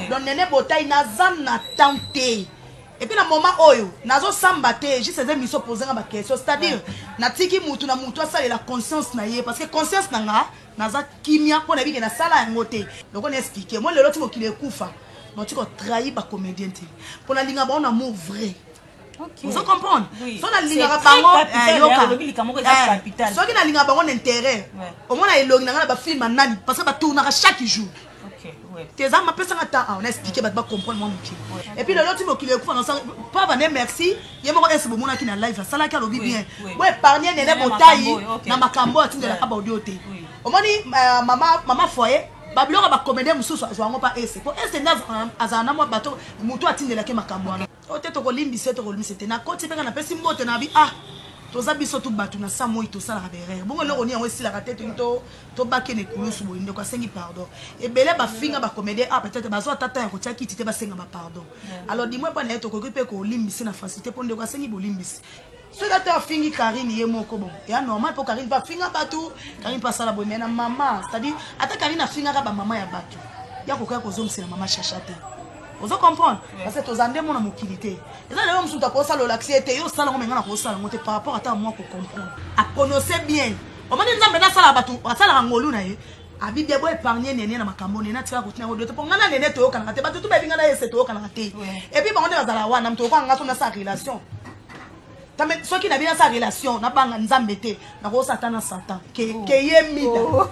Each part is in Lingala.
donc Néné Botaï nazam na tenté. Et puis, dans le moment où nazo sambaté, juste ces émissions posées ma question, c'est-à-dire, na tiki mutu na mutu ça la conscience na yé parce que conscience na nga naza kimia pour na bi na sala ngote. Donc on explique. Moi le l'autre qui le kufa, donc tu trahi par comédien pour la linga ba on amour vrai. Vous comprenez? So na linga bango yoka. So ki na linga bango intérêt. Au moins na elongi na ba film nani parce que ba tourner chaque jour. Tes âmes m'appellent ça temps on a expliqué bah comprendre mon métier et puis le l'autre qui le coup pas venir merci il y a mon est bon qui na live ça là qui a lobby bien ouais épargner Néné Botaï na makambo atinde la kaba audio té au moins maman foyer babiloko ba comédien mususu azwango pa ese pour ese na azana mo bato mutu atinde la ke makambo wana o te to kolimbisa na koti peka na pesi mbote na bi toza biso tu batu na sa moi to sala berere bongo loko ni yango esila ka tete to bakene kulusu boye ndeko asengi pardon ebele ba finga ba comédien peut-être bazo tata ya kotia kiti te basenga ba pardon alors dis-moi pas na to ko pe ko limbisi na facilité pour ndeko asengi bolimbisi so data fingi Karine ye moko bon ya normal pour Karine ba finga batu Karine pas sala boye na maman c'est-à-dire ata Karine a finga ba maman ya batu ya ko ko zomsela maman chachate. Vous comprenez? Parce que tu as mon mobilité. Et là, les hommes sont à ça, l'accès, yo ça, on par rapport à ta moi pour comprendre. À prononcer bien. On m'a dit que ça, la batou, ça, la rangolou, a bien bien épargner Néné dans ma camone, n'a pas continué au deux. Pour nga Néné to kanate, ba tout bien nga ese to kanate. Et puis on est dans la wana, nam to ko nga na sa relation. Tamé ceux qui n'a bien sa relation, na banga nzambete, na ko Satan que yemida.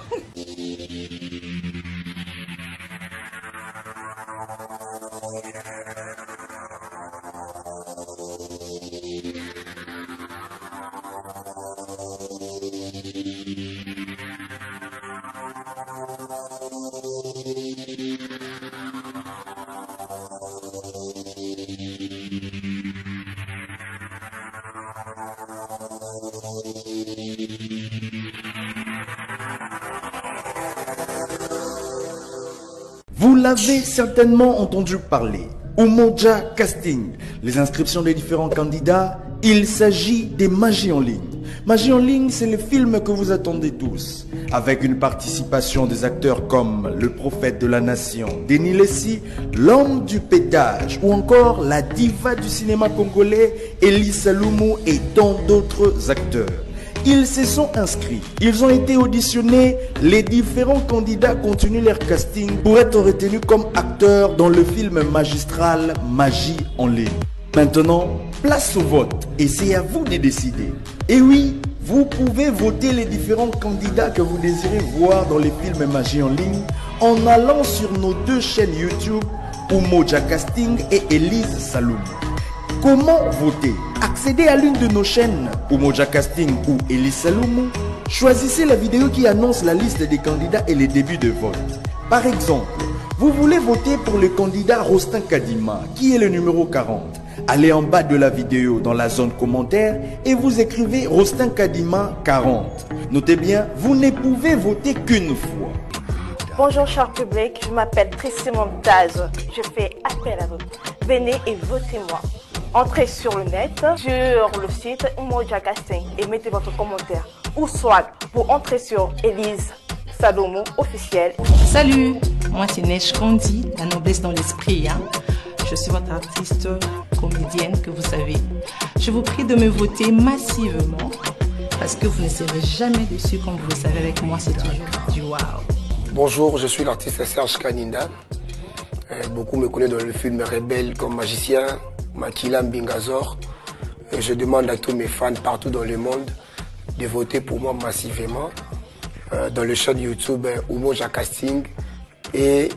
Vous l'avez certainement entendu parler. Umoja Casting, les inscriptions des différents candidats, il s'agit des magies en ligne. Magie en ligne, c'est le film que vous attendez tous, avec une participation des acteurs comme le prophète de la nation, Denis Lessi, l'homme du pétage, ou encore la diva du cinéma congolais, Elie Saloumou et tant d'autres acteurs. Ils se sont inscrits, ils ont été auditionnés, les différents candidats continuent leur casting pour être retenus comme acteurs dans le film magistral Magie en ligne. Maintenant, place au vote et c'est à vous de décider. Et oui, vous pouvez voter les différents candidats que vous désirez voir dans les films Magie en ligne en allant sur nos deux chaînes YouTube, Umoja Casting et Elise Saloum. Comment voter? Accédez à l'une de nos chaînes, Umoja Casting ou Elise Saloum. Choisissez la vidéo qui annonce la liste des candidats et les débuts de vote. Par exemple, vous voulez voter pour le candidat Rostin Kadima, qui est le numéro 40. Allez en bas de la vidéo dans la zone commentaire et vous écrivez Rostin Kadima 40. Notez bien, vous ne pouvez voter qu'une fois. Bonjour cher public, je m'appelle Tracy Montaz. Je fais appel à vous. Venez et votez-moi. Entrez sur le net, sur le site Umoja Casting et mettez votre commentaire. Ou soit pour entrer sur Elise Saloumou officiel. Salut, moi c'est Neige Kandi, la noblesse dans l'esprit. Hein? Je suis votre artiste comédienne que vous savez. Je vous prie de me voter massivement parce que vous ne serez jamais déçus comme vous le savez avec moi, c'est toujours du wow. Bonjour, je suis l'artiste Serge Kaninda. Beaucoup me connaissent dans le film Rebelle comme magicien, Makila Mbingazor. Je demande à tous mes fans partout dans le monde de voter pour moi massivement dans le chaîne YouTube Umoja Casting et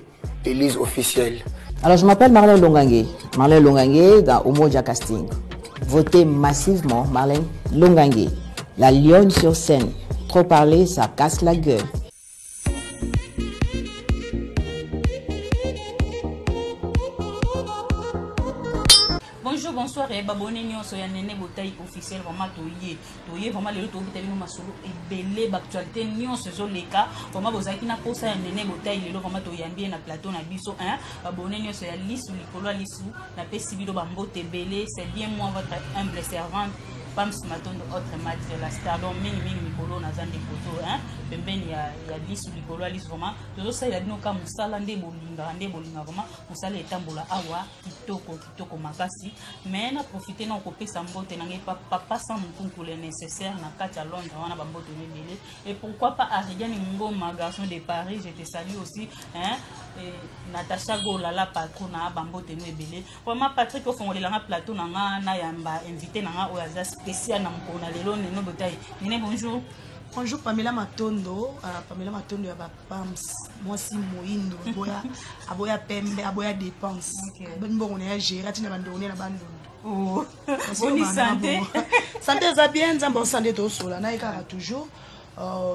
Elise officielle. Alors je m'appelle Marlène Longangue. Marlène Longangue dans Umoja Casting. Votez massivement Marlène Longangue. La lionne sur scène. Trop parler, ça casse la gueule. Bonjour, bonsoir et babonné nyonso ya Néné Botaï officiel vraiment toyé vraiment le to bitali no masolo et belé actualité nyonso zo leka vraiment bozaki na posa ya Néné Botaï le vraiment toyambi na plateau na biso hein babonné nyonso ya lisu likolo lisu na pesi bido bambote belé c'est bien moi votre humble servante Pams Matondo autre match de la star donc mingi mikolo na zande poto hein pembeni ya lisu likolo lisu vraiment tozo ça il a dino ka musala nde bolinga vraiment musala etambola awa kitoko makasi mais na profiter na kopesa mbote na ngai papa sans mutuntu le nécessaire na kati ya Londres wana ba mbote mebele et pourquoi pas Ariane Ngoma garçon de Paris je te salue aussi hein Natacha Golala patron na ba mbote mebele vraiment Patrick ofongolela nga plateau na nga na yamba invité na nga oyaza spécial na mkona lelo neno botai nene bonjour. Bonjour Pamela Matondo ya Pams moi si moindo aboya pembe aboya dépense bongo na ya gérer tina bandone na bandone oh bonne santé santé za bien nzambo santé to sola na ikara toujours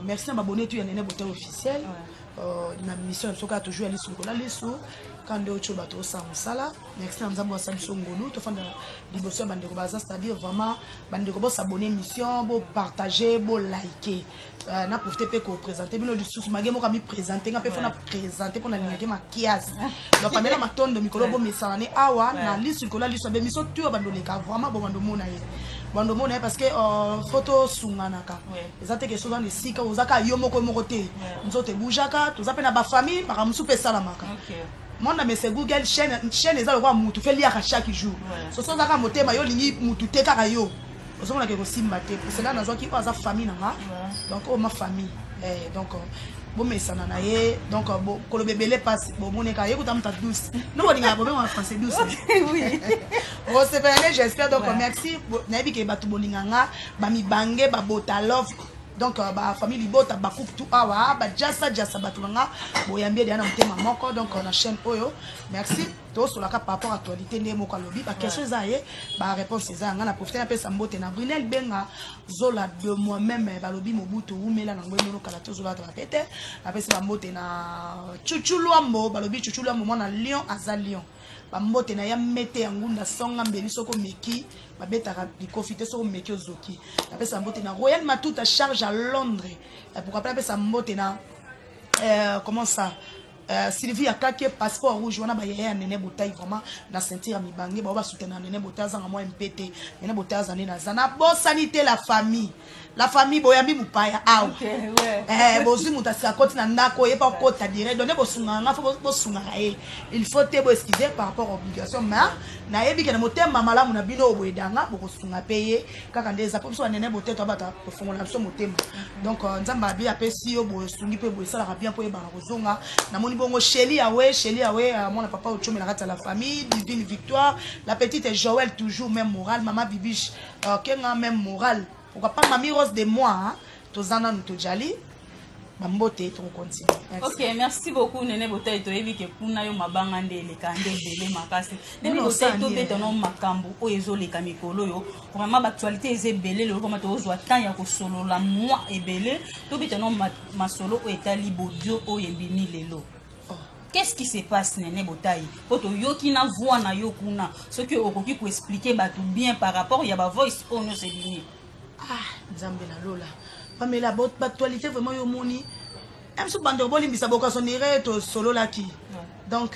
merci na abonné tu ya nene botai officiel na mission soka toujours ya lisu kola lisu quand de autres bateaux ça musala merci na nzambo sa biso ngolu to fanda liboso bandeko baza c'est-à-dire vraiment bandeko bo s'abonner mission bo partager bo liker na profiter pe ko présenter bino lisusu magemo ka mi présenter nga pe fona présenter pour na linger ma kiasi donc Pamela Matondo mikolo bo mesana awa na lisu kola lisu be mission tu bandole ka vraiment bo bando mona ye bando mona parce que photo sungana ka ezate ke souvent de sika ozaka yo moko te nzote bujaka tozape na ba famille para musu pe salamaka mon ami c'est Google chaîne eza lokwa mutu fait lire chaque jour so so zaka motema yo lingi mutu te kaka yo ozomona ke ko simba te pour cela nazo ki oza famille nanga donc ma famille donc bon mesana na ye donc bon ko le bébé passe bon moneka yekuta mta douce non bolinga bobe en français douce oui on se fait j'espère donc merci na bi ke batu bolinga nga ba mi bange ba bota love donc ba famille libota ba coupe tout awa ba jasa batulanga boyambie dia na mtema moko donc on a chaîne oyo merci to sur la par rapport à actualité ndé moko lobi ba question zaye ba réponse za nga na profiter na pesa mbote na Brunel Benga zola de moi-même ba lobi mobutu umela na ngwe no kala to zola ta tete na pesa mbote na chuchuluambo ba lobi chuchuluambo mona Lion aza Lion ba mbote na ya mete ya ngunda songa mbeli soko meki ba betaka bikofite soko meki ozoki na pesa mbote na Royal Matuta charge à Londres pourquoi pas pesa mbote na comment ça Sylvie Akake passeport rouge wana ba yaya nene botai vraiment na sentir mi bangi ba soutenir nene botai za moi MPT nene botai za nena za na bonne sanité la famille boyambi mupaya aw bozu mutasi akoti na ndako ye pa kota direct donner bosunga nga faut bosunga il faut te bo excuser par rapport aux obligations mais na yebi ke na motema malamu na bino obwedanga bokosunga payer kaka ndeza pour so nene botai to bata kofongola so motema donc nzamba bi apesi yo bosungi pe bo sala bien po yeba kozonga na moni bongo Chélie awe mon papa ochome la la famille Divine Victoire la petite Joël toujours même morale maman Bibiche kenga même morale pourquoi pas mamie Rose de moi tozana nous tojali bambote to continue. OK, merci beaucoup Nene Botai to ebi ke kuna yo mabanga ndele ka ndebele makasi. Nene Botai to betono makambo o ezoleka mikolo yo. Vraiment actualité ezebele le comme to ozwa temps ya ko solo la moi ebele to betono masolo o etali bodio o yebini lelo. Qu'est-ce qui se passe Nene Botai? Poto yoki na voix na yokuna. Ce que okoki ko expliquer ba tout bien par rapport ya ba voice o no sebini. Nzambe na lola. Pamela bot actualité vraiment yo moni. Même sous bande boli mbisa boka sonire to solo laki. Donc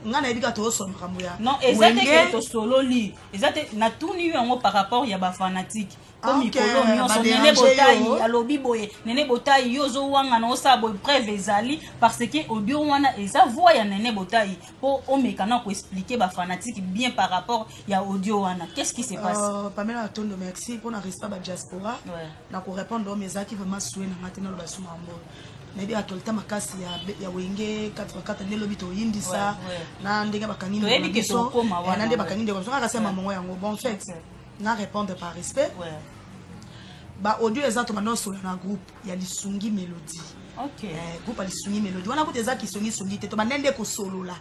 ngana ebika to so mkambuya. Non, exactement to solo li. Exactement na tuni yo par rapport ya ba fanatique. Comme mikolo nyonso Nene Botai alobi boye Nene Botai yozo wanga na osa boy preuve ezali parce que audio wana eza voix ya Nene Botai pour omekana ko expliquer ba fanatique bien par rapport ya audio wana. Qu'est-ce qui se passe? Pamela Matondo merci pour na respect ba diaspora. Na ko répondre aux messages qui vraiment soué na matena lo basuma mbo. Maybe atolta makasi ya wenge 4x4 ndelo bito yindisa na ndenge bakangi na ndenge bakangi ndeko so ka sema mongo yango bon fait na répondre par respect ba audio exactement non sur na groupe ya lisungi mélodie groupe lisungi mélodie wana kote za kisongi te to banende ko solo la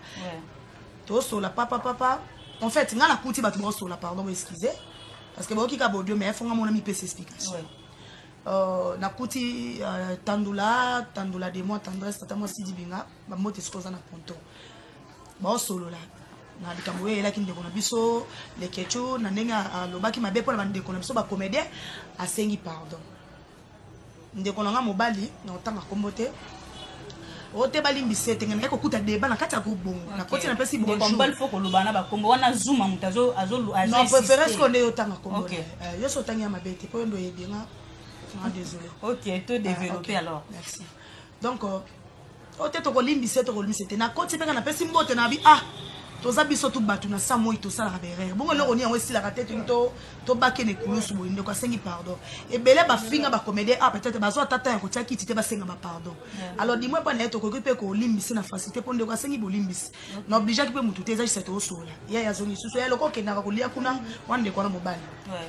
to solo papa en fait ngana kuti ba to solo pardon excusez parce que ba okika audio mais fonga mona mi pese explication na kuti tandula de moi tendresse tata moi Sidi Binga ba mote skoza na ponto ba solo la na likambo ye elaki ndeko na biso le kecho na ndenga lobaki mabe pona bandeko na biso ba comédien asengi pardon ndeko na nga mobali na otanga kombote ote balimbisa ete ngana kokuta débat na kati ya groupe bongo na koti na pesi bonjour combat il faut que lobana ba kombo wana zuma mutazo azo non préféré ce qu'on est autant à kombo yo so tanga mabete po ndo yebinga désolé OK tout développer alors merci donc ote to kolimbisa ete na koti penga na pesi mbote na bi toza biso tu batu na sa moi to sala berere bongo loko ni yango sila tete to bakene kulusu boinde kwa sengi pardon et belé ba finga ba comédie peut-être bazo tata ya kotia kiti te ba senga ba pardon alors dis-moi pas na to ko pe ko limbisi na facilité ponde kwa sengi bolimbisi na obligé ki pe mutu te za cette osola ya zongi susu ya loko kenda ko lia kuna wande kwa na mobali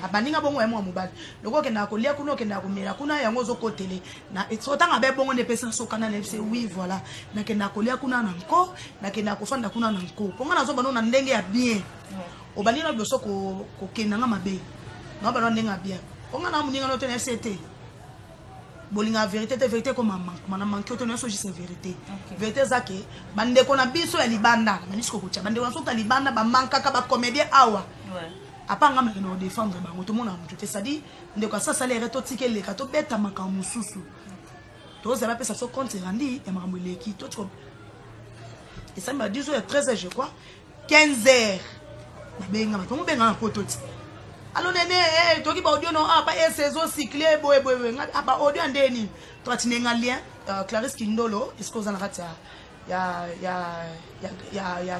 abaninga bongo ya mo mobali loko kenda ko lia kuna kenda ko mela kuna yango zo kotele na etotanga be bongo ne pesa so kana na c'est oui voilà na kenda ko lia kuna na nko na kenda ko fanda kuna na nko nazo banona ndenge ya bien obali na biso ko kenanga mabe na banona ndenge ya bien onga na muninga no tena FCT bolinga vérité comme maman manque to so juste vérité vérité zake bande ko na biso ya libanda na nisiko kucha bande ko na libanda ba manka ka ba comédien awa apanga me no défendre bango to mona mutu te sadi ndeko sa salaire to tikele ka to beta makamu susu to za ba pesa so compte randi ya makambo leki to et ça m'a dit 13h je crois 15h benga to benga na pototi alors nene to ki ba audio no pas saison cyclé boy ba audio ndeni to atinenga lien Clarisse Kindolo isko za na kati ya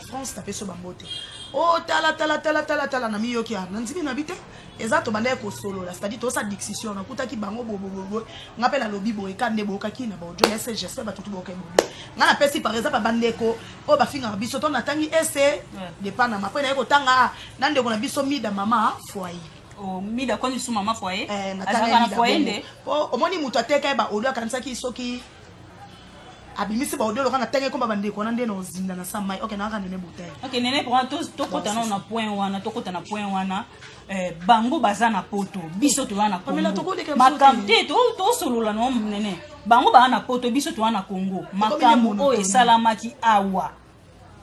France tapé so bambote oh tala na miyoki na nzimi na bite exacto bande ko solo la c'est-à-dire to sa diction na kutaki bango bobo ngapela lobi boy kande boka kina ba audio message j'espère ba tutu boka bobo ngana pesi par exemple bande ko o ba finga biso to na tangi ese de pana ma pena ko tanga nande ko na biso mida mama foyer o mida ko ni su mama foyer na tanga foyer nde o omoni mutu ateka ba audio kanisa ki soki abimisi ba audio lokana tenge ko bande ko na nde no zinda na samai okay na ka nene bouteille okay nene pour to kota na point wana to kota na point wana bango baza na poto biso to wana Congo makamte to solola no nene bango ba na poto biso to wana Congo makambo o esalamaki awa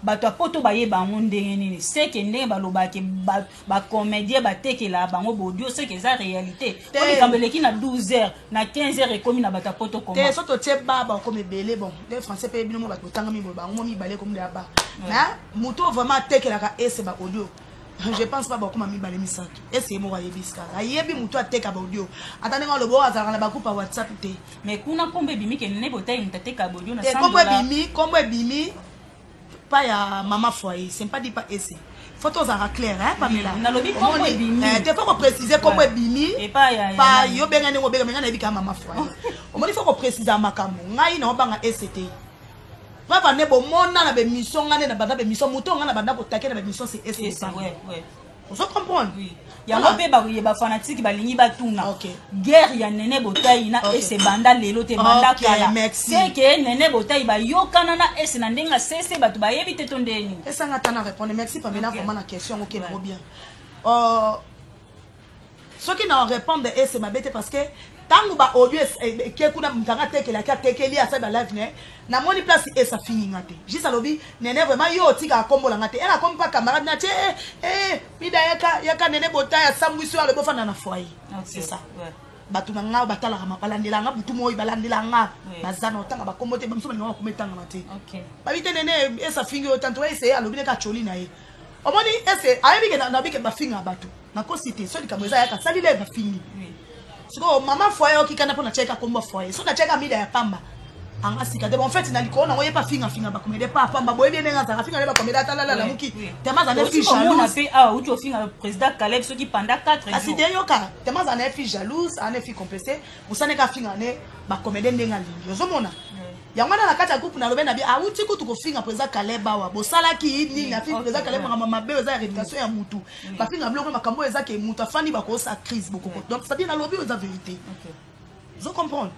bato poto baye bango ndenge nini c'est que ndenge balobaki ba comédien batekela bango bodio c'est que ça réalité on kambeleki na 12h na 15h et comme na bato poto comme te soto tie baba comme belé bon les français pe bino mo bato tanga mi bango mi balé comme de ba na muto vraiment tekela ka ese ba audio je pense pas beaucoup mami balé misato ese mo waye biska ayebi muto ateka ba audio atane nga lobo azala na bakupa WhatsApp te mais kuna kombe bimi ke ne botai mutateka audio na $100 kombe bimi pas ya maman foyer c'est pas dit pas essayer photos à clair hein Pamela na lobi kombo bimi te faut préciser kombo bimi et pas yo benga ngo benga na bika maman foyer au moins il faut préciser makambo ngai na banga SCT va ne bo mona na be mission ngane na banda be mission muto ngana banda ko taker na be mission c'est SCT ouais vous comprenez oui ya ngope ba fanatique balingi batuna guerre ya nene botai na ese banda lelo te banda kala c'est que nene botai ba yokana na ese na ndenga cesse batu ba yebi te tondeni esa ngata na répondre merci Pamela vraiment la question OK na bien ce qui n'a répondre ese ma bête parce que tangu ba audio ke kuna mtanga tekela ka tekeli asa ba live ne na moni place esa fini ngate juste alobi nene vraiment yo tika kombola ngate ela comme pas camarade na mida yaka nene botaya samwiso ale bofana na foyer c'est ça batu nga batala kama balandela nga butu moyi balandela nga bazana otanga ba kombote bamso nga ko metanga mate OK ba bite nene esa fingi o tanto ese alobi ne ka choli na ye omoni ese ayebi ke na bike ba finga batu na ko cité so dikamweza yaka salile ba fingi so maman foyer okikana pona cheka kombo foyer so na cheka mida ya pamba anga sika de bon fait na likona ngoye pa finga ba comédie pa pamba boye bien nga za finga ba comédie atala la muki temaza na fille jalouse uto finga président Caleb so ki panda 4 jours aside yoka temaza na fille jalouse ana fille compensée musane ka finga ne ba comédie ndenga lingi ozomona yango na kati ya groupe na lobe na bi awuti kutu ko finga président Caleb bawa bosala ki ni na fille président Caleb ngama mabe za réputation ya mutu ba finga bloko makambo eza ke mutu afani ba ko sa crise beaucoup donc ça dit na lobi oza vérité vous comprenez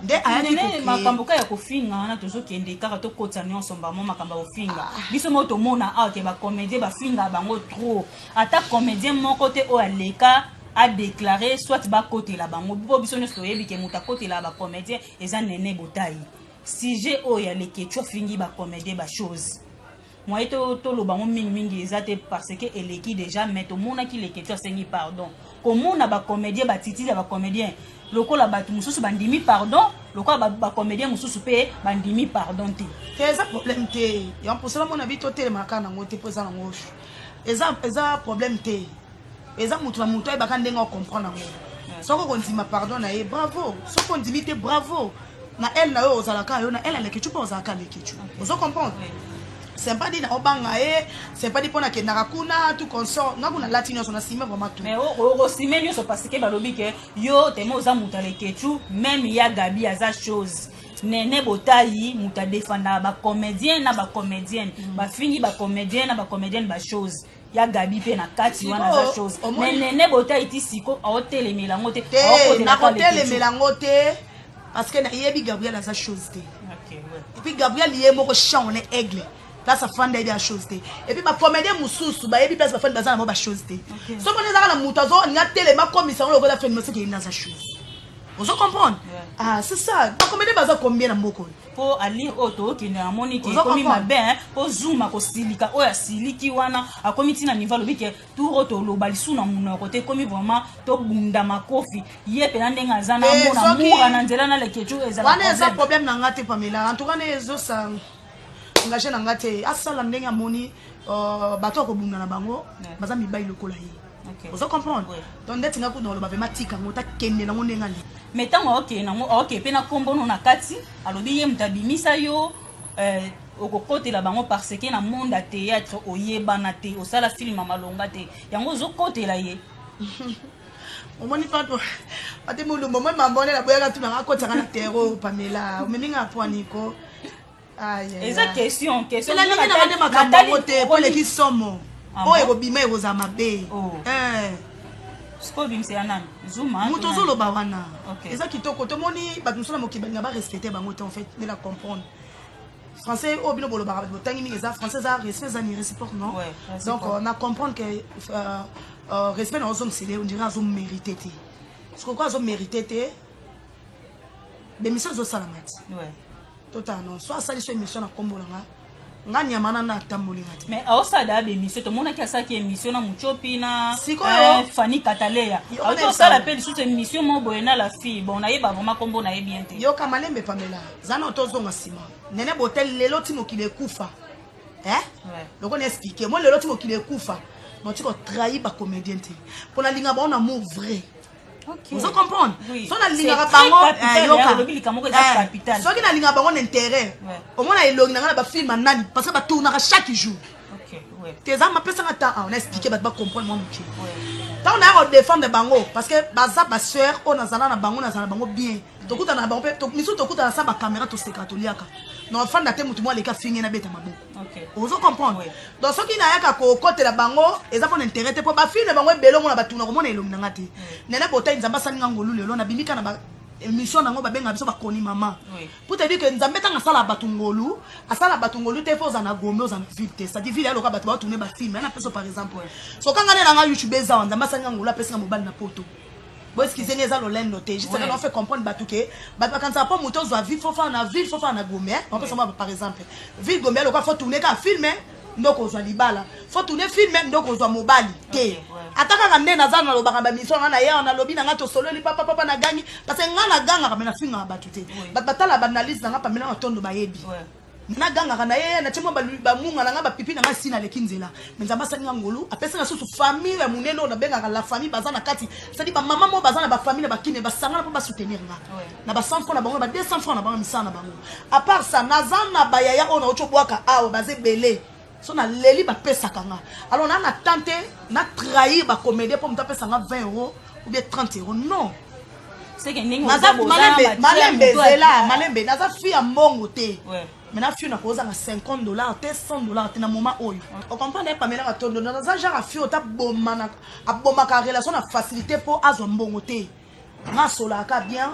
nde ayani makambo ka ya kofinga na tozo kende kaka to kota nyonso mbamo makambo ofinga biso mo to mona ke ba comédien ba finga bango trop ata comédien moko te o aleka a déclaré soit ba côté la bango biso nyonso yebi ke muta côté la ba comédien eza nene botai sujet o ya lekecho fingi ba comédien ba chose moi to lo bango mingi ezate parce que eleki déjà mais to mona ki lekecho sengi pardon comme on a ba comédien ba titi ba comédien lokola batu mususu bandimi pardon lokola ba comédien mususu pe bandimi pardon te. C'est un problème te. Et pour cela mon avis toté maka na ngote poza na ngoshu. Eza problème te. Eza mutu na mutu e baka ndenga comprendre ngo. Soko kondima pardon na e bravo. Soko kondimi te bravo. Na elle na yo ozalaka yo na elle le kechu pa ozalaka le kechu. Vous comprenez? C'est pas dit na obanga c'est pas dit pona ke narakuna tout consort nga kuna latino sona sima vraiment tout. Mais o simeni so parce que balobi ke yo temo za muta le kechu même ya Gabi aza chose. Nene botayi muta défendre ba comédien na ba comédienne ba fini ba comédien na ba comédienne ba chose. Ya Gabi pe na kati wana za chose. Mais nene botayi ti siko a hôtel melango te. Na hôtel melango te parce que na yebi Gabriel aza chose te. OK, ouais. Et puis Gabriel yé moko chant on est aigle. Là ça fait des choses et puis ma comédien mususu ba yebi place ba fait bazana ba chose te. So on est dans la mutazo nga tellement comme ça on le fait monsieur qui est dans sa chose. Vous comprenez? Ah c'est ça. Ba comédien baza combien na mboko? Pour aller auto qui na moni qui comme ma ben pour zoom ko silika oya siliki wana akomiti na niveau lobi ke tout auto lo balisu na muno côté comme vraiment to bunda makofi ye pe na ndenga zana mona mura na nzela na le kechu ezala. Wana eza problème na ngate Pamela. En tout cas ezo sa engagé na ngate asala ndenga moni bato ko bunda na bango baza mibai lokola ye. Vous comprenez? Donc ndeti nga ko no lo ba vraiment tika ngota kende na ndenga li. Mais tant ok pe na kombo no na kati alobi ye mutabimisa yo okokote la bango parce que na monde à théâtre oyeba na te osala film malonga te yango zo kote la ye. Omoni pato ate mulu momo mambone la boya tu na kota na terreau Pamela omeminga poaniko. Et ça question la ligne na de makambo te pour les qui somo o ego bima ego za mabe Sko bimse anan Zuma muto zolo ba wana eza kitoko to moni ba tusona mokiba nga ba respecter bango te en fait ne la comprendre français au bino bolo ba tangi mi eza français za respect za ni réciproque non donc on a comprendre que respect dans zone c'est on dirait zone mérité te ce que quoi zone mérité te des missions zo salamati totalement soit ça les émissions na kombo nga nganya mana na tambolinga te mais osa da be émission to mona ki asa ki émission na muchopi na Fanny Katalea auto ça l'appelle sous émission mo boyena la fille bon na yeba vraiment kombo na bien te yo kamalembe Pamela zana otozonga sima nene botel lelo timo kile kufa loko na expliquer moi lelo timo kile kufa non tu ko trahir ba comédien te pour la linga ba on amour vrai. Vous comprenez? Si on a l'ingénieur capital. Si on a l'ingénieur intérêt, au moins il y a un film parce que ça tourne chaque jour. Tes amis on a expliqué pas comprendre moi tant on a défendre bango parce que baza ba sœur on a zana na bango bien. Tokuta na bango to miso tokuta na sa ba caméra to sekatoliaka. Non fan da te mutu moi les ka fingi na beta maboko. Vous comprenez? Donc ce qui na yaka ko côté la bango eza pour intérêt te pour ba film bango belo mona batuna ko mona elongi ngati. Nene bota nzamba salinga ngolu lelo na bimika na ba émission nango ba benga biso ba koni mama. Pour te dire que nzambe tanga sala batungolu, asala batungolu te faut na gombe aux vite. Ça dit ville aloka batu ba tourner ba film na peso par exemple. So kanga ne na YouTube eza nzamba salinga ngolu apesa mobile na poto. Bon excusez les allo noté juste ça on fait comprendre batuke quand ça pas moto zo vivre faut faire na ville faut faire na gombe on peut savoir par exemple ville gombe loka faut tourner ka filmer ndoko zo libala faut tourner filmer ndoko zo mobile te ataka ka ndena za na lobaka ba mission na ya na lobi na ngato solo li papa na gangi parce que ngana ganga ka na finga batute batala banalise na ngapa mena tondo bayebi na ganga kana ye na chemo ba munga na ngaba pipi na ngasi na lekinzela menza masalinga ngolu apesa na susu famille ya munene na benga la famille bazana kati c'est-à-dire ba maman mo bazana ba famille ba kine ba sangana pour ba soutenir nga na ba 100 francs na bango ba 200 francs na bango misana bango à part ça nazana ba yaya ona ochobwaka awo baze belé so na leli ba pesa kanga alors na tenter na trahir ba comédien pour me taper 20 € ou bien 30 € non c'est que ningo malembe zela malembe naza fi ya mbongo te maintenant fi na koza na $50 te $100 te na moment oyo on comprend pas maintenant tondo na za genre fi ota bomana aboma ka relation na facilité pour azo mbongo te na sola ka bien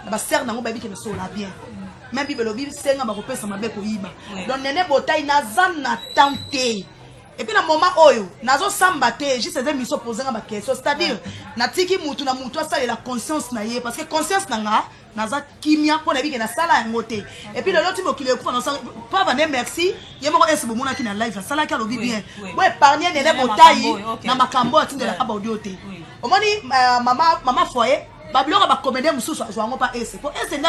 na ba ser na ngo baby ke na sola bien même bibelo bibi senga ba ko pesa mabe ko yiba donc nene botai na zana tante. Et puis na moment oyo nazo samba te juste des émissions poser nga ba question c'est-à-dire na tiki mutu na mutu asala la conscience na ye parce que conscience na nga naza kimia pour na biki na sala ngote et puis le lot mo kile kufa na pas va merci ye moko ese bo mona ki na live sala ka lobi bien bo épargner nene botai na makambo atinde la ba audio te omoni mama foyer babiloko bacomédien mosusu azwango pa ese po ese nde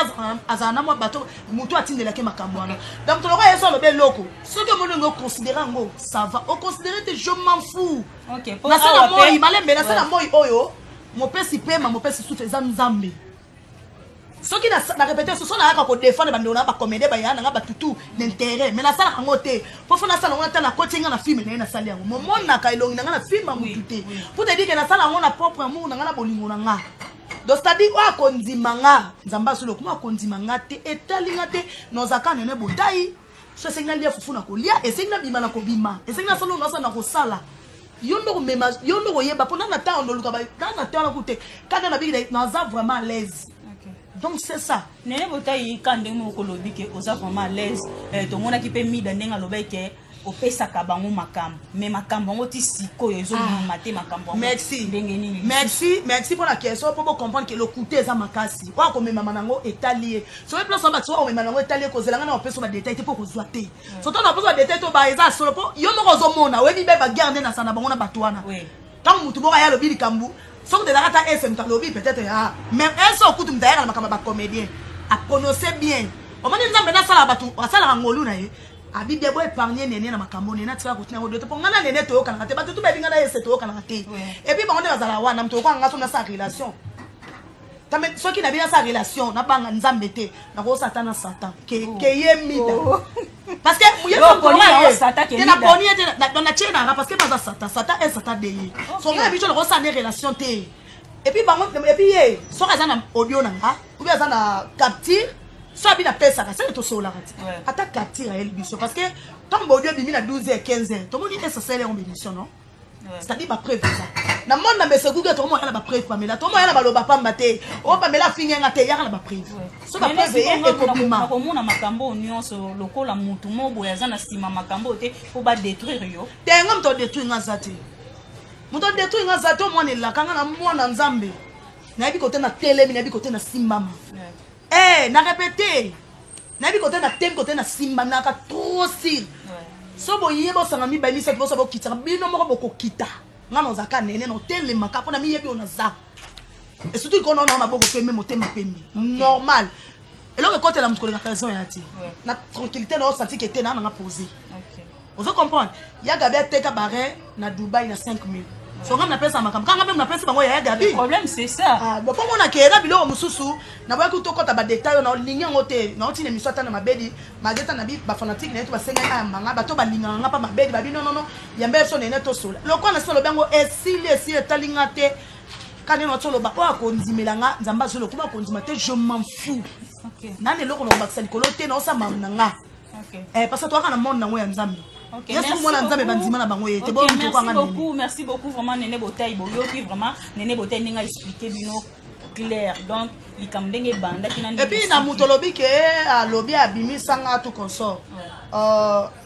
azala na mwa bato motu atindelaki makambo wana donc toloko yeso alobi eloko soki omoningo oconsidere yango ça va oconsidere te je m'en fous nasala moi malembe nasala moi oyo mopesi pema mopesi susu eza nzambe soki na répété so na yaka ko défendre bando na ba comédie ba yana nga batutu d'intérêt mais nasala yango te po fona sala ngona tana côté nga na film na sala yango momona ka elongi na nga na film amutu te pour te dire que nasala yango na propre amour na nga na bolingo na nga donc c'est-à-dire wa kondima nga nzamba solo kuma kondima nga te etalinga te nozaka nene botai so senga lia fufu na kolia esenga bima na kobima esenga solo na sana ko sala yondo mema yondo yeba pona na ta ondoluka ba na ta na kute kana na bigi na za vraiment à l'aise. Donc c'est ça. Nene botai kande mo kolobi ke oza vraiment à l'aise to mona ki pe mi dandenga lobe ke opesa kabango makam mais makam bango ti sikoyo ezo maté makam bango. Merci. Merci pour la question pour comprendre que le coûté eza makasi. Wa ko mema manango etalié. So le place ba so o mema manango etalié ko zelanga na opesa ba détail te pour ko zwa te. So to na opesa ba détail to ba eza solo po yo no ko zo mona we bi be ba garder na sana bango na batwana. Oui. Tant mutu boka ya lobi likambu. Sauf de la rata SM Talobi peut-être même un seul coup de m'daïra ma kama comédien à connaître bien au moment où nous sala batu sala ngolu na ye abi debo épargner nene na makambo nene tika ko tina ko dote ngana nene to kana te batu to be ngana ese to kana te et puis bango bazala wana mto ko ngaso na sa relation tamé soki na bien sa relation na banga nzambe te na ko satana satan ke ye mida parce que muye ko poni satan ke na poni na chena parce que pas satan est satan de ye so nga bicho ko sa ne relation te et puis bango et puis ye so ka zana audio nanga ou bien zana capture so abi na pesa ka c'est to so la rati ata capture elle bicho parce que tant audio bimi na 12h 15h to moni ça c'est en bénédiction non c'est-à-dire ba preuve ça na monde na mese google to mo yana ba preuve pamela to mo yana ba loba pamba te o pamela finga te yana ba preuve so ba preuve e ko bima ko mona makambo nyonso lokola mutu mo boya zana sima makambo te pour ba détruire yo te ngam to détruire ngazate muto détruire ngazate mo ne la kanga na mwana nzambe na bi kote na télé na bi kote na simbama na répéter na bi kote na tem kote na simba na ka trop sir so boye bo sanga mi ba mi se bo so bo kita bino moko boko kita ngano zaka nene no tele makapo na mi yebi ona za et surtout qu'on a maboko pembe motema pembe normal et là quand elle a montré la raison yati na tranquillité na senti que était na nga poser OK vous comprenez ya gabi teka barre na Dubaï na 5000 so ngam na pesa makam kanga même na pesa bango ya gabi le problème c'est ça bon pour mona kera bilo mususu na ba ku to kota ba détail na lingi ngote na otine misata na mabedi mageta na bi ba fanatique na to ba senga ya manga ba to ba linga nga pa mabedi ba bi non yambe so nene to sola lokwa na solo bango esili talinga te kana no solo ba ko konzimela nga nzamba solo kuma konzima te je m'en fous OK nane loko no bakisa likolo te na osa mamnanga OK parce que toi kana monde na ngo ya nzambe OK merci beaucoup vraiment Nene Botai boyo qui vraiment Nene Botai ninga expliquer bino clair donc likamdenge banda kina et puis na mutolobi ke a lobby abimi sanga tout consort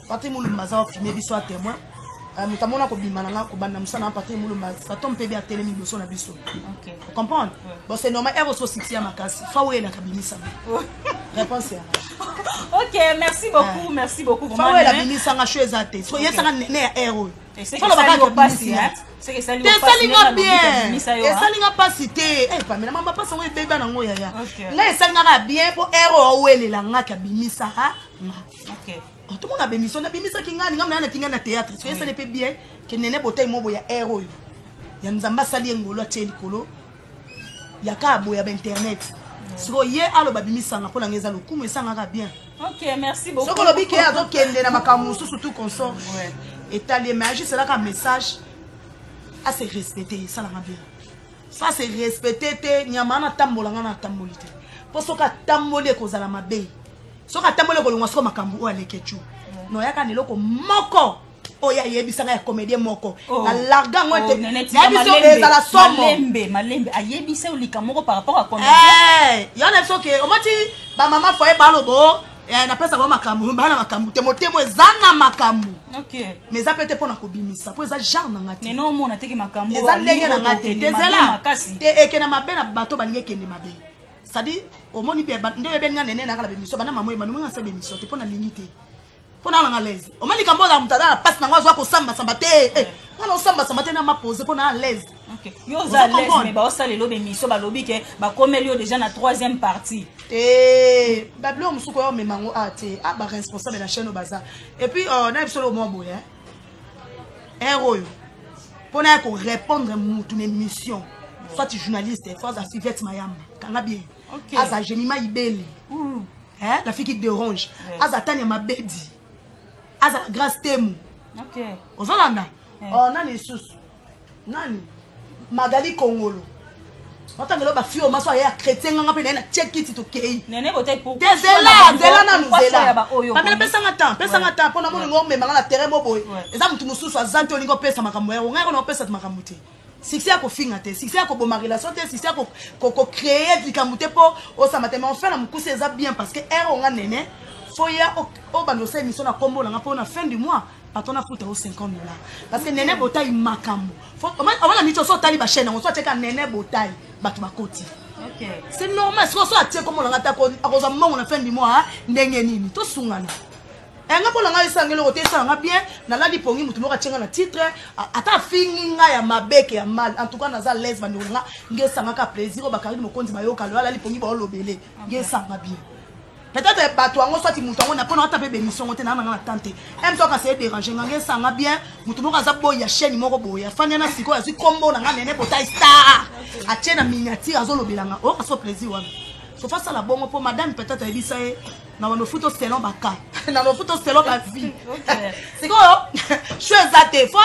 parti mulumba za filmer biso a témoin mutamona ko bimana nga ko banda musana parti mulumba ça tombe bien télé mi biso na biso OK vous comprenez bon c'est normal ero so sixia makasi fa wela kabimisa réponse ya OK merci beaucoup vraiment fa wela bimisa nga choisa te so yesa nga ne ya ero c'est que ça lui passe c'est que ça lui passe bien et ça linga passe te pas mais mamba passe ngo bébé na ngo ya nga esa nga bien pour ero welela nga kabimisa ha OK tout le monde a bémission na bimisa kingani ngam na tinga na théâtre so yesa ne peut bien que Nene Botai mo boya ero ya nzamba sali ngolo ateli kolo ya ka boya ba internet so ye alo ba bimisa nga pona ngeza lokumu esanga ka bien OK merci beaucoup so ko lobi ke azo kende na makamu surtout consort étalé mais juste là comme message à se respecter ça la bien ça se respecter te nyama na tambola nga na tambolite po soka tambole ko zala mabe soka tambole ko longwa so makambu o alekechu no yaka ni loko moko oya yebisanga ya comédien moko na larga ngote ya biso ezala somo malembe ayebisa olika moko par rapport à comédien yona soke omati ba mama foye balobo na pesa ba makambu bana makambu te motemo ezanga makambu OK mais ça peut te pona ko bimisa po eza genre na ngati neno mona teki makambu eza ndenge na ngati tezela te ekena mabena bato balinge kende mabe sadi omoni be ndenge be ngane nene na kala bimiso bana mamoye banu ngasa bimiso te pona limite pona la ngalaise omani kambo za mutadala passe na ngwa zo ko samba samba te ngana samba samba te na ma pose pona à l'aise OK. Yo za l'aise mais ba osala lo be miso ba lobi ke ba komeli yo déjà na 3e partie. Bablo musuko yo memango ate ba responsable de la chaîne au bazar. Et puis na ebsolo mo boye héros pour na ko répondre mutu une mission. Soit tu journaliste, soit la Fivette Mayam, kana bien. OK. Aza Jenima Ibeli. Hein, la fille qui dérange. Aza Tania Mabedi. Aza Grâce Temu. OK. Ozolanda. Oh nani susu. Nani? Magali Kongolo. Otangelo ba fio maso ya chrétien nga pe na check it to kei. Nene botai pour. Zela na nuzela. Pamela pesa ngata pona mo ngombe manga na terrain boboy. Eza mutu mususu azante olingo pesa makambo ya. Nga ko pesa makambo te. Succès à kofinga te, succès à koboma relation te, succès à créer likamute po o samate mais on fait la mukuse eza bien parce que on nga nene faut ya o banosa émission na kombo na po na fin du mois patona futa au $50 parce que nene botai makambo faut on va la mito so tali ba chaîne on soit cheka nene botai batu bakoti. OK. C'est normal so so atie comme on ngata ko akoza mongo na fin du mois ndenge nini to sungana. Nga pona nga isangelo otesa nga bien na la lipongi mutu moko tyenga na titre ata fingi nga ya mabeke ya mal en tout cas naza l'aise bando nga ngesa nga ka plaisir o bakari mokonzi bayoka lo la lipongi ba olobele ngesa nga bien peut-être bato ngo soit mutu ngo na pona ata pe bémission ngote na nga tante em to ka se déranger nga ngesa nga bien mutu moko za boya chaîne moko boya fanya na siko ya zi kombo na nga nene botai star atiena miniature azolobela nga o ka so plaisir wana so face à la bonne pour madame peut-être elle dit ça na no photo selon baka na no photo selon la vie c'est quoi je suis exaté faut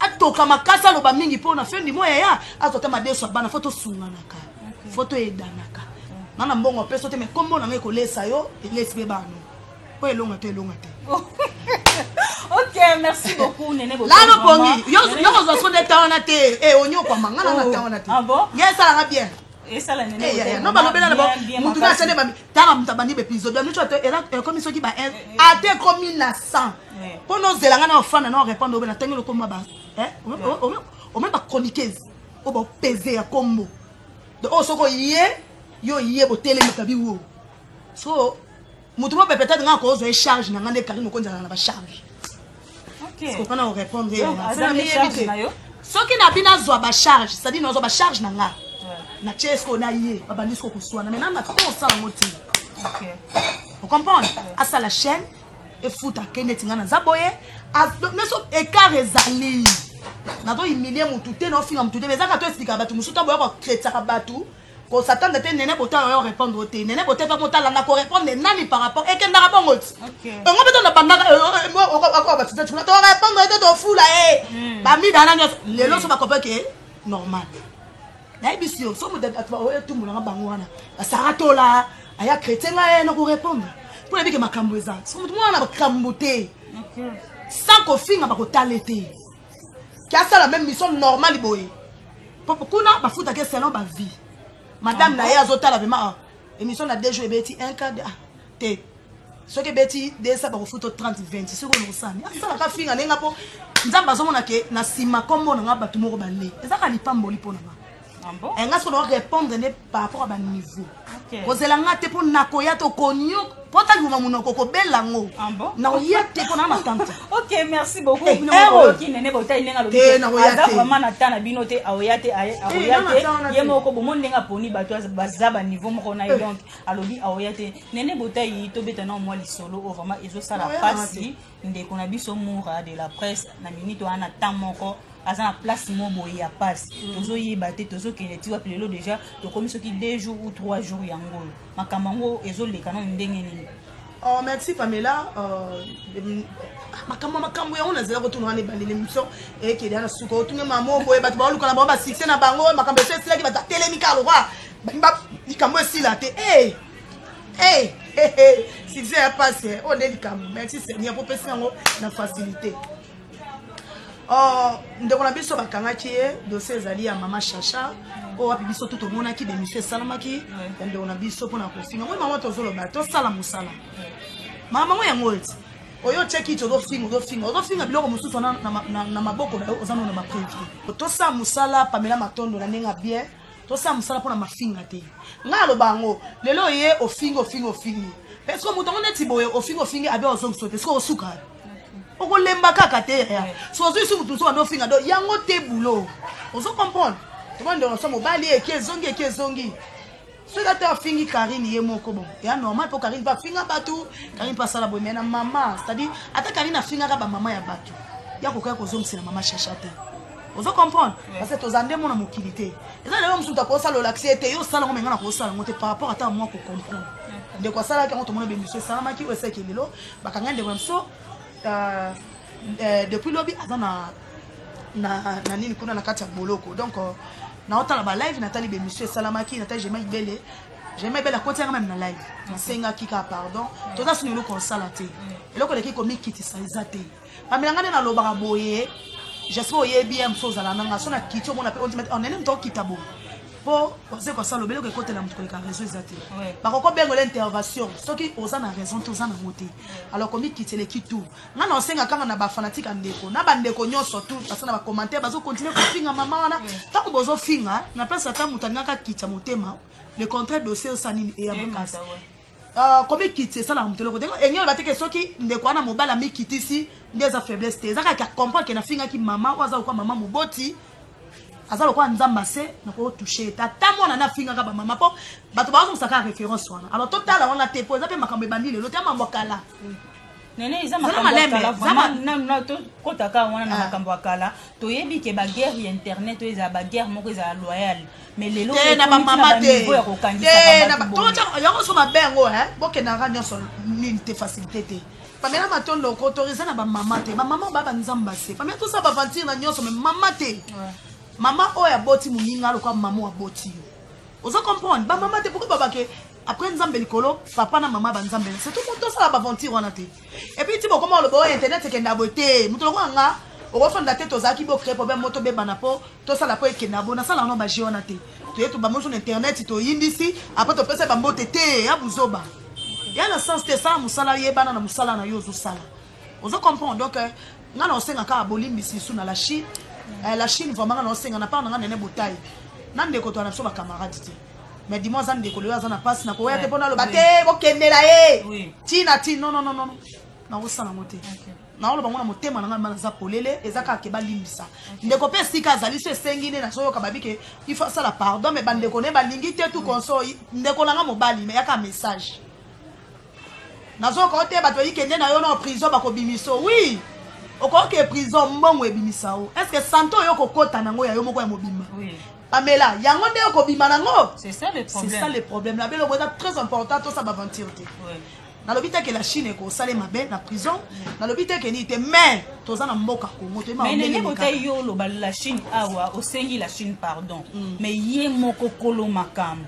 atoka makasa lo ba mingi po na fin du mois ya azota madeso bana photo sunganaka photo edanaka nana mbongo peso te mais kombo na ngeko lesa yo elesi be bano po elonga te OK, merci beaucoup Nene Botai. Là no pongi yo zo so de taona te onyo kwa mangana na taona te. Ah bon? Yes ça va bien. Et ça la Nene Botai. Non ba lobela na bon mutu na sene ba tara mutabani be épisode nous tu era comme ceux qui ba ate comme na 100 pour nous zelanga na ofana na répondre au na tengelo comme ba o même pas chroniqueuse o ba peser ya combo de o soko yo bo tele mutabi wo so mutu mo peut-être nga ko zo charge na ngane kali mokonza na ba charge. OK. Parce qu'on a répondre ce qui n'a pas zo ba charge ça dit nous zo ba charge na nga na chesko na yé babandisco kuswana mais na trop ça la moti. OK. Vous comprenez à ça la chaîne et foot à keneti ngana zaboye a neso écart ezali na do humilier mutu te na ofinga mutu te mais zaka to expliquer batu musuta boya ko créer batu ko s'attendre te Nene Botai yo répondre te Nene Botai pas motala na ko répondre nani par rapport et kenda rabongo. OK. On beto na bandaka ko ba tita tu na to répondre te to fula ba mi dana lelo so ba ko ke normal. Na ebisio so mo data ba o etumula nga bangwana basaratola aya chrétien nga na ko répondre pour ebike makambo eza so mo mwana ba kambote. OK. Sans ko finga ba ko talete qui a ça la même mission normale boy kuna ba futa ke selon ba vie madame na ya zotala vraiment émission na 2 jours et beti un cas te ce que beti de ça ba ko futa 30 20 ce ko no sani ça la ka finga nenga po nzamba zo mona ke na sima kombo na ba tu moko ba le eza ka lipamboli pona ba. Bon? Et on doit répondre par rapport à mon niveau. OK. Parce que là, tu peux nakoya to konyo, pota nguma munoko ko belango. Ah bon? Na oyate ko na matante. OK, merci beaucoup. Qui Nene Botai nenga lo. Vraiment na tana binote aoyate aoyate. Yemo ko bomo ndenga poni bato bazaba niveau moko na donc alobi aoyate. Nene Botai to betana moi lisolo vraiment ezo sala pasi ndeko na biso moura de la presse na minute wana temps moko. À la place mobo ya passe tozo yibate tozo keleti wa pelelo déjà to comme ceux qui 2 jours ou 3 jours yangolo makamango ezo le kanon ndenge nini. Oh merci Pamela makambo ya on azela ko tuna ne balile mission et qui est na suko tunge mamo boye bat ba luka na ba succès na bango makambo c'est là qui va telemika lo wa ba likambo si la te si c'est passé on est likambo merci Seigneur pour passer na facilité. Ndeko na biso bakangaki dossier ezali ya mama Chacha o wapi biso tout mona ki be monsieur salamaki ndeko na biso pona ko finga moi mama tozolo ba to sala musala mama ngoya ngoti oyo check it ozo finga biloko mususu na maboko na ozano na maprevu to sa musala Pamela Matondo na nenga bien to sa musala pona mafinga te ngalo bango lelo ye ofinga parce que mutongo neti boye ofinga abe ozongso te sko osuka oko lemba kaka te so zo isu mutu so ando finga do yango te boulot ozo comprendre to monde on so mobali e kezongi so da ta fingi Karine ye moko bon ya normal pour Karine pas finga batu Karine pas sala bo mais na maman c'est-à-dire ata Karine finga ka ba maman ya batu ya ko ko zomsi na maman chachata ozo comprendre parce que tozande mon mokilité eza lelo musu ta ko sala l'accès te yo sala ngomenga na ko sala ngote par rapport ata moi ko comprendre de quoi ça là quand on monte bien monsieur ça maki ose ke lelo bakanga de so depuis lobby azana na nini kuna na kati ya boloko donc na otala ba live Nathalie be monsieur Salamaki Nathalie j'aimais belle côté même na live na senga kika pardon to ça sino ko sala te eloko leki ko mikiti sa izate pamilanga na lobaka boye j'espère oye bien chose ala nanga so na kiti on appelle on est donc kitabo pour penser que ça le belo que côté la mutu ka réseau izate par contre bengo l'intervention ce qui osa na raison to za na moté alors comme kiti le kitu nga na senga kanga na ba fanatique ndeko na bandeko nyonso tout parce que na ba commentaire bazo continuer ko finga mama wana tant bozo finga na place ata mutanga ka kitcha motema le contraire dossier sanini et abakasa comme kiti ça la mutelo ko dengo enyo bateke soki ndeko wana mobala mi kitisi ndeza faiblesse te zaka ka comprendre que na finga ki mama waza kwa mama muboti azalo kwa nzamba se na ko toucher tata mona na finga ka ba mama po bato ba zo saka référence wana alors total wana te po za pe makambe bandile lo te mambo kala nene iza makambo kala vraiment na to kotaka wana na makambo kala to yebi ke ba guerre ya internet to eza ba guerre moko eza loyal mais lelo na ba mama te na ba to ya ko so ma bengo boke na radio so ni te facilité te pamela matondo ko autoriser na ba mama te ba mama ba nzamba se pamela to sa ba ventir na nyoso mais mama te maman oya boti muninga lo kwa maman wa boti ozo comprendre ba maman te pourquoi baba ke après nzambe likolo papa na maman ba nzambe c'est tout monde ça la ba aventure on a te et puis tu comment le bo internet ke na beauté muto lo nga o ko fonda te to za ki bo créer problème moto be banapo to ça la po ke na bona ça la no ba ji on a te to yeto ba mo sur internet to yindisi après to pesa ba mbote te ya buzoba ya na sens te ça musala ye bana na musala na yo zo sala ozo comprendre donc nga na osenga ka bolimbi sisu na la Chine. La Chine vraiment non c'est on a pas on a nene bouteille nan de ko to na so ba camarade ti mais dis-moi zan de ko le azana passe na ko ya te pona lo bate bo kendela e tina non na wo sana moté na lo bango na motema na ngana za polele ezaka ke ba limbisa ndeko pe sika zali so sengine na so yo kababi ke il faut ça la pardon mais bande ko ne ba lingi te tout konso ndeko na nga mobali mais yaka message na zo ko te ba to yikende na yo na prison ba ko bimiso oui okoke prison mbongo ebimisao est-ce que santo yo kokota nango ya yo moko ya mobimba pamela yango nde yo kobima nango c'est ça le problème la belle boza très important to ça ba aventure te na lobite que la Chine ko sale mabe na prison na lobite que ni te mais to za na mboka Congo to ma mais nene bota yo lo ba la Chine awa osengi la Chine pardon mais ye moko kolo makam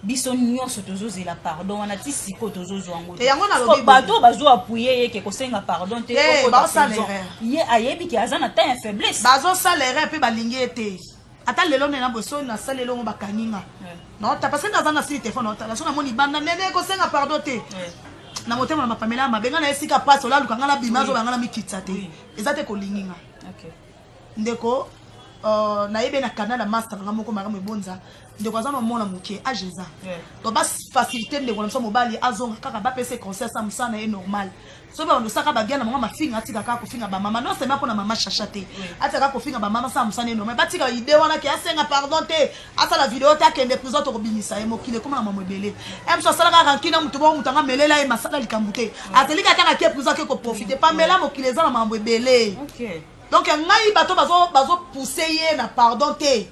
biso nyonso tozozela pardon wana ti siko tozozwa ngo te yango na lobi bato bazo appuyer ye ke kosenga pardon te ko ba salaire ye ayebi ki azana ta faiblesse bazo salaire pe balingi ete ata lelo nena boso na salelo ngo bakaninga non ta parce que azana si téléphone ta la sona moni banda nene kosenga pardon te na motema na pamela mabenga na esika passe ola lukanga na bimazo banga na mikitsa te ezate kolinginga okay ndeko na yebe na Canada master nga moko mara mebonza ndeko azana mona muke ajeza to ba facilité ndeko na so mobali azonga kaka ba pese conseil ça musana est normal so ba ndo saka ba gana mama finga atika kaka kofinga ba mama non c'est même pour na mama chachate atika kofinga ba mama ça musana est normal ba tika idée wana ki asenga pardon te asa la vidéo ta kende prison to kobimisa e mokile koma na mama ebele em so sala kaka kina mutu bo mutanga melela e masala likambute atelika taka ke prison ke ko profiter pa mela mokile za na mama ebele okay donc ngai bato bazo pousser ye na pardon te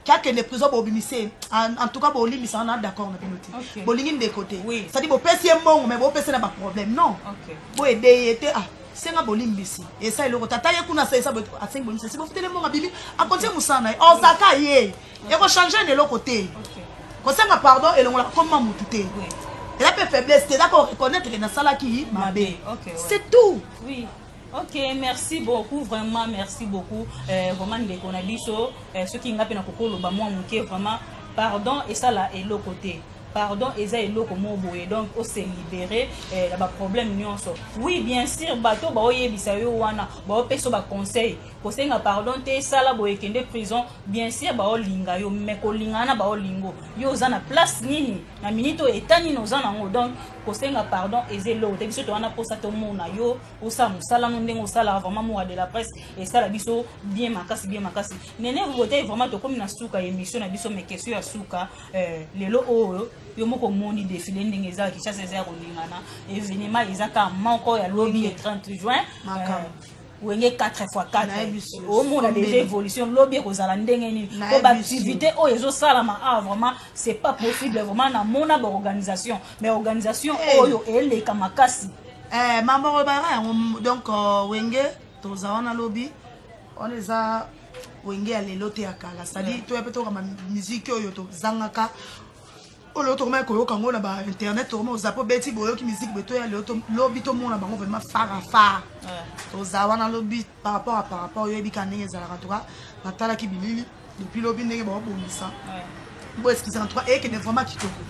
kaka ne prison bo bimise en tout cas bo limisa on a d'accord na penalty bo lingi de côté ça dit bo pesi mbongo mais bo pesi na ba problème non bo aider te senga bo limbisi et ça ile ko tata ye kuna ça bo asenga bo limbisi bo fitele mbongo bibi a continuer musana o saka ye e ko changer de l'autre côté ko senga pardon et longola comme mutu te et la faiblesse te d'accord reconnaître que na sala ki mabe c'est tout Ok, merci beaucoup, vraiment, merci beaucoup. Vraiment, les conabiso, ceux qui n'ont pas de moi, vraiment, pardon, et ça là, est l'autre côté. Pardon, et ça est l'autre mot, et donc, on s'est libéré, il y a un problème. Oui, bien sûr, bateau, bah, oui, bisayo, wana, bah, peso, bah, conseil. Conseil, pardon, te, ça là, bah, kende prison, bien sûr, bah, linga, yo, mais ko lingana, bah, lingo. Yo, zana place, nini, na minito, etani, no, zana, donc, kosenga pardon ezelo te biso to wana posa to mona yo osa musala no ndengo sala vraiment moi de la presse et ça la biso bien makasi nene voter vraiment to comme na suka émission na biso me question ya suka lelo oyo yo moko moni défilé ndenge za ki chasse za kolingana événement ezaka moko ya lobby le 30 juin wenge 4x4 au monde a déjà évolution lobby kozala ndenge ni ko ba activité o ezo sala ma vraiment c'est pas possible vraiment na mona ba organisation mais organisation oyo eleka makasi mambo bara donc wenge tozawana lobby on les a wenge ya lelo te akala c'est-à-dire to epeto kama musique oyo to zangaka olo to ma koyoka ngona ba internet to mo zapo beti boyo ki musique beto ya lobby to mona bango vraiment fara to zawana lobby par rapport yo ebika ndenge za la ratoka natala ki bilili depuis lobby ndenge ba bonisa bo est-ce qu'ils sont trois et que ne vraiment kitoko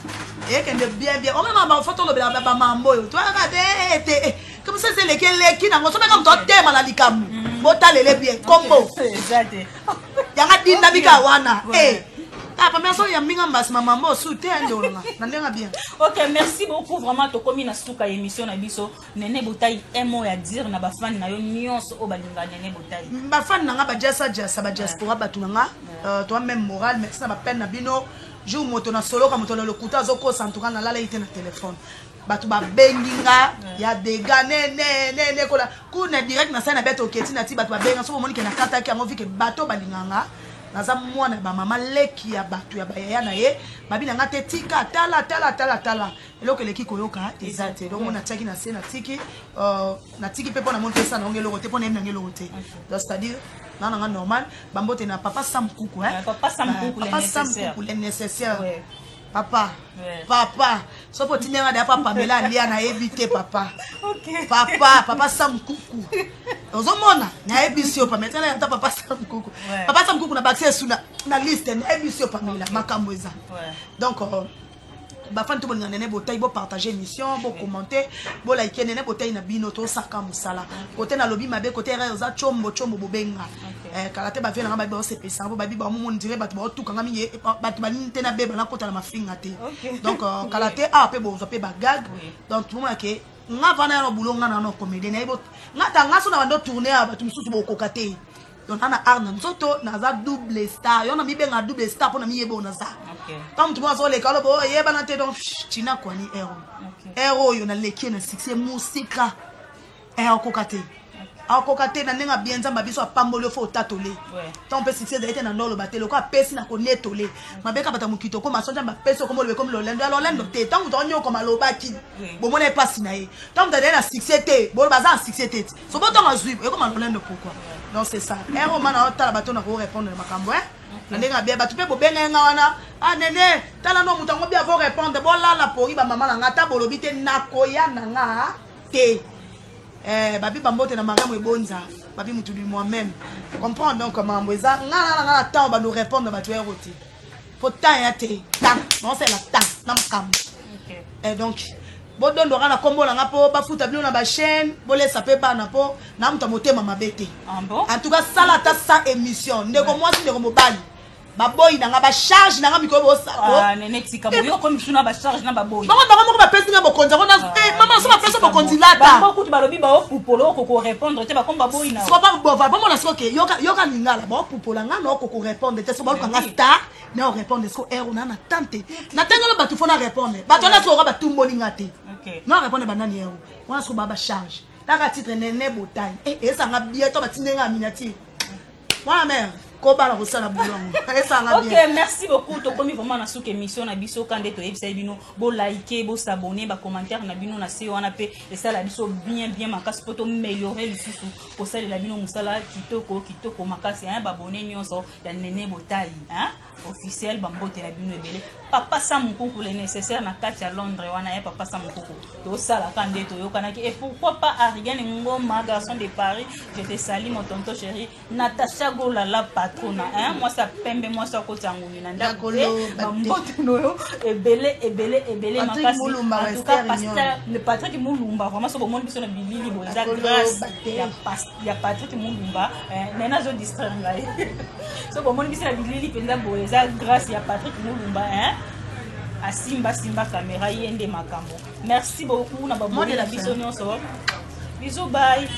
et que ne bien on même ba photo lobby ba mambo yo to regarder comme ça c'est lesquels qui na ngoso comme to tema la likamu botalele bien combo exact yanga dinda bika wana papa merci ya minga mbasi mamambo soutien ndolanga nandenga bien. OK, merci beaucoup vraiment to komi na suka émission na biso Nene Botai emo ya dire na ba fan na yo nyonso o balinga Nene Botai. Ba fan na nga ba jasa ba diaspora batunanga toi même moral merci na ba peine na bino jour moto na solo ka moto na lokuta zoko santuka na lala ite na téléphone. Batu ba benginga ya dega ne kola kuna direct na sana beto oketi na ti batu ba benga so moni ke na kata ki ango vike bato balinganga naza mwana ba mama leki ya batu ya bayaya na ye babina ngate tika tala eloko leki koyoka ezate donc on ataki na se na tiki pe pona monter ça na ngelo roté pona na ngelo roté donc c'est-à-dire na normal bambote na papa Sam Kuku papa Sam Kuku le nécessaire papa so pour tenir à papa mais là lia na éviter papa papa Sam Kuku ozomona na ebisio pa maintenant na papa Sam Kuku na baxé sous na liste na ebisio pa mela makambo eza donc ba fan to bonga Nene Botai bo partager émission bo commenter bo liker Nene Botai na bino to saka musala côté na lobby mabe côté za chombo bobenga kalate ba vena ba se pesa bo ba bi ba mo ndire ba to kanga mi ba to ba nte na beba na kota na mafinga te donc kalate pe bo zo pe ba gag donc tout le monde ke nga vana no bulonga na no comédie na ibo ngata ngaso na bando tourner ba tu mususu bo kokate donc ana arna nzoto na za double star yo na mi benga double star pona mi yebo na za comme tu vois sur les calobo yeba na te donc china kwani héros yo na leki na succès musika kokate akokate na nenga bien nzamba biso apambolo fo tatole tant pe succès d'aite na ndolo batelo ko apesi na ko netole mabeka bata mukito ko masonja ba peso ko molwe comme lolendo te tant to nyo ko maloba ki bo mona pasi na ye tant ta na succès te bo baza succès te so bo to ngazui ko malolendo pourquoi donc c'est ça héros mana otala bato na ko répondre makambo nandenga bien batu pe bo benga nga wana nene tala no mutango bien vo répondre bo la pori ba mama na ngata bolobi te nakoya na nga te babi bambote na mariam ebonza babi mutuli moi-même comprendre donc comment mbweza nga temps ba nous répondre ba tu es roti faut temps ya te temps non c'est la temps na mkambo et donc bo don dora na kombo na ngapo ba futa bino na ba chaîne bo laisse pe ba na po na mta motema mabete en tout cas sala ta sa émission ndeko mwasi ndeko mobali baboy na nga ba charge na nga miko bo sa Nene tika bo ko msuna ba charge na baboy ba moko ba pesi nga bo konza kona mama so ba pesi bo konzilata ba ko tu balobi ba opupolo ko répondre te ba ko baboy na so ba ba mo la soke yoka lingala ba opupolo nga no ko répondre te so ba ko nga star na répondre so ero na tante na tengalo ba tu fona répondre ba tona so ba tumboli ngate no répondre ba nani ero wana so ba charge ta ka titre Nene Botai ça nga bien to ba tinenga miniature wana mère. OK, merci beaucoup. To komi vraiment na souk émission na biso kande to ebisa bino bo liker, bo s'abonner, ba commentaire na bino na se wana pe et ça la biso bien makasi poto améliorer le susu pour ça la bino musala kitoko makasi ba abonner nyonso ya Nene Botai officiel bambote na bino ebele papa Sam Kuku le nécessaire na kati à Londres wana ya papa Sam Kuku to sala kande to yokanaki et pourquoi pas Ariane Ngoma garçon de Paris je te salue mon tonton chéri Natacha Golala patrona moi ça pembe moi ça kotangumi na ndako bambote noyo ebele makasi en tout cas pasteur le Patrick Mulumba vraiment so bomoni biso na bilili bo za grâce ya Patrick Mulumba nena zo distraire ngai so bomoni biso na bilili penda bo eza grâce ya Patrick Mulumba asimba simba caméra yende makambo. Merci beaucoup na baboni la biso nyonso. Bisous, bye.